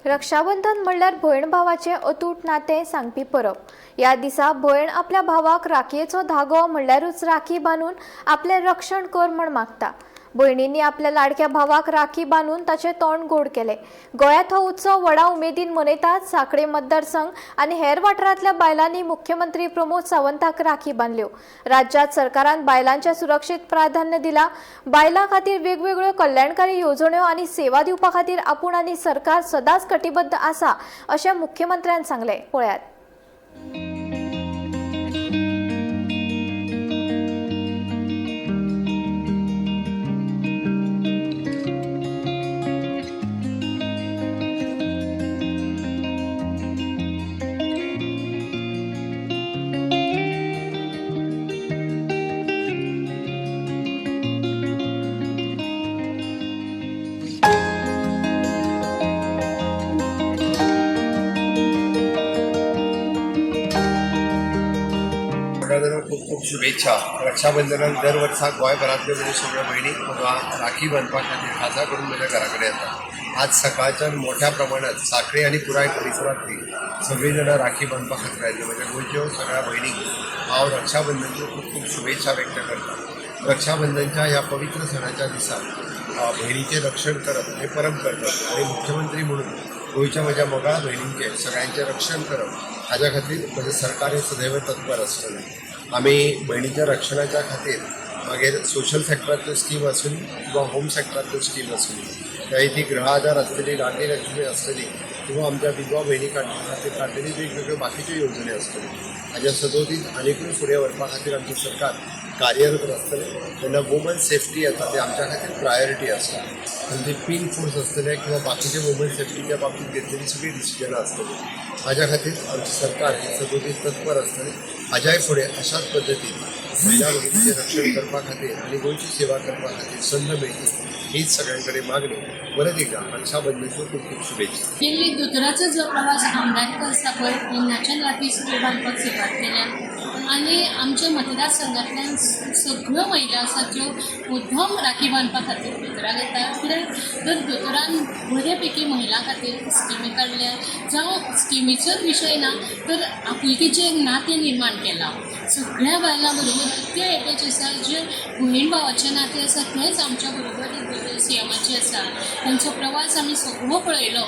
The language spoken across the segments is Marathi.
रक्षाबंधन म्हणल्यार भयण भावाचे अतूट नाते सांगपी परब। या दिसा भयण आपल्या भावाक राखयेचो धागो म्हणल्यारूच राखी बांदून आपले रक्षण कर म्हण मागता। भयणींनी आपल्या लाडक्या भावाक राखी बांदून ताचे तोंड गोड केले। गोंयांत हो उत्सव व्हडा उमेदीन मनयतात। सांखळे मतदारसंघ आनी हेर वाठारांतल्या बायलांनी मुख्यमंत्री प्रमोद सावंताक राखी बांदल्यो। राज्यात सरकारान बायलांच्या सुरक्षेक प्राधान्य दिला। बायलां खातीर वेगवेगळ्यो कल्याणकारी येवजण्यो आनी सेवा दिवपा खातीर आपूण आनी सरकार सदांच कटिबद्ध आसा अशें मुख्यमंत्र्यान सांगलें। पळयात। खूप खूप शुभेच्छा। रक्षाबंधनाक दर वर्सा गोंयभरांतल्यो म्हज्यो सगळ्यो भयणी राखी बांदपा खातीर खासा करून म्हज्या घरा कडेन येतात। आज सकाळच्यान मोठ्या प्रमाणात सांखळे आनी पुराय परिसरांतली सगळीं जाणां राखी बांदपा खातीर आयिल्लीं। म्हज्या गोंयच्यो सगळ्या भयणींक हांव रक्षाबंधनाच्यो खूप खूप शुभेच्छा व्यक्त करता। रक्षाबंधनच्या ह्या पवित्र सणाच्या दिसा भयणीचें रक्षण करप हें परम करतात आनी मुख्यमंत्री म्हणून गोंयच्या म्हज्या मोगाळ भयणींचें सगळ्यांचें रक्षण करप हाज्या खातीर म्हजें सरकार हें सदैव तत्पर आसतलें। आमी भयणीच्या रक्षणाच्या खातीर मागीर सोशल सॅक्टरांतल्यो स्कीम आसूं किंवा होम सॅक्टरांतल्यो स्कीम आसूं ती गृह आधार आसतली, लाडली लक्ष्मी आसतली किंवा आमच्या विधवा भयणी खातीर काडलेली वेगवेगळ्यो बाकीच्यो येवजण्यो आसतल्यो। हाज्या सदोदीत आनीकूय फुडें व्हरपा खातीर आमचें सरकार कार्यरत आसतलें। तेन्ना वुमन सेफ्टी येता ते आमच्या खातीर प्रायोरिटी आसता। म्हणजे पिन फोर्स आसतले किंवा बाकीचे वुमन सेफ्टीच्या बाबतीत घेतलेली सगळी डिसिजनां आसतली। हाज्या खातीर आमचें सरकार हे सदोदीत तत्पर आसतलें। हाज्याय फुडें अशाच पद्दतीन महिला भगिनीचें रक्षण करपा खातीर आनी गोंयची सेवा करपा खातीर संद मेळची हीच सगळ्यां कडेन मागणी। परत एकदा रक्षाबंधनाच्यो खूप खूप शुभेच्छा। दिल्ली दोतोराचो जो प्रवास आमदार आसा पळय तेन्नाच्यान राखी सुरवात बांदपाक सुरवात केल्या आनी आमच्या मतदारसंघांतल्यान सगळ्यो महिला आसात ज्यो मुद्दम राखी बांदपा खातीर दोतोराक येतात। कित्याक तर दोतोरान बरे पैकी महिलां खातीर स्किमी काडल्या। जावं स्किमीचोच विशय ना तर आपुलकीचें एक नातें निर्माण केलां। सगळ्या बायलां बरोबर इतके एटॅच आसा जे भयण भावाचे नातें आसा तेंच आमच्या बरोबर सीएमाचे आसा। तांचो प्रवास आमी सगळो पळयलो।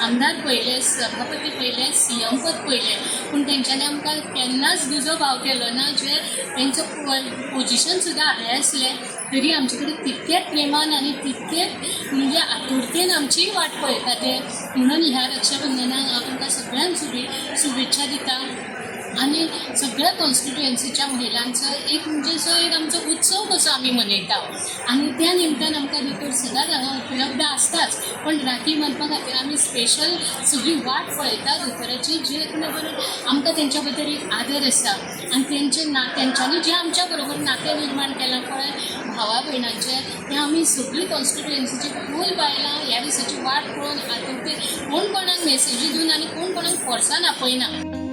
आमदार पळयले, सभापती पळयले, सीएम पद पळयलें, पूण तेंच्यांनी आमकां केन्नाच दुजो भाव केलो ना। जे तेंचो पोजिशन सुद्दां हाय आसलें तरी आमचे कडेन तितकेच प्रेमान आनी तितकेच म्हणजे आतुरतेन आमचीय वाट पळयता ते। म्हणून ह्या रक्षाबंधनाक हांव तुमकां सगळ्यांक शुभेच्छा दिता आनी सगळ्या कॉन्स्टिट्युएन्सीच्या महिलांचो एक म्हणजे जो एक आमचो उत्सव कसो आमी मनयता आनी त्या निमतान आमकां दोतोर सदांच हांगा उपलब्ध आसताच। पण राखी बांदपा खातीर आमी स्पेशल सगळी वाट पळयता दोतोराची जे आमकां तेंच्या बद्दल एक आदर आसा आनी तेंच्यांनी जे आमच्या बरोबर नातें निर्माण केलां पळय भावा भयणांचें तें आमी सगळी कॉन्स्टिट्युएन्सीची फूल बायलां ह्या दिसाची वाट पळोवन आतुरतेन कोण कोणाक मेसेजी दिवन आनी कोण कोणाक फोर्सान आपयना।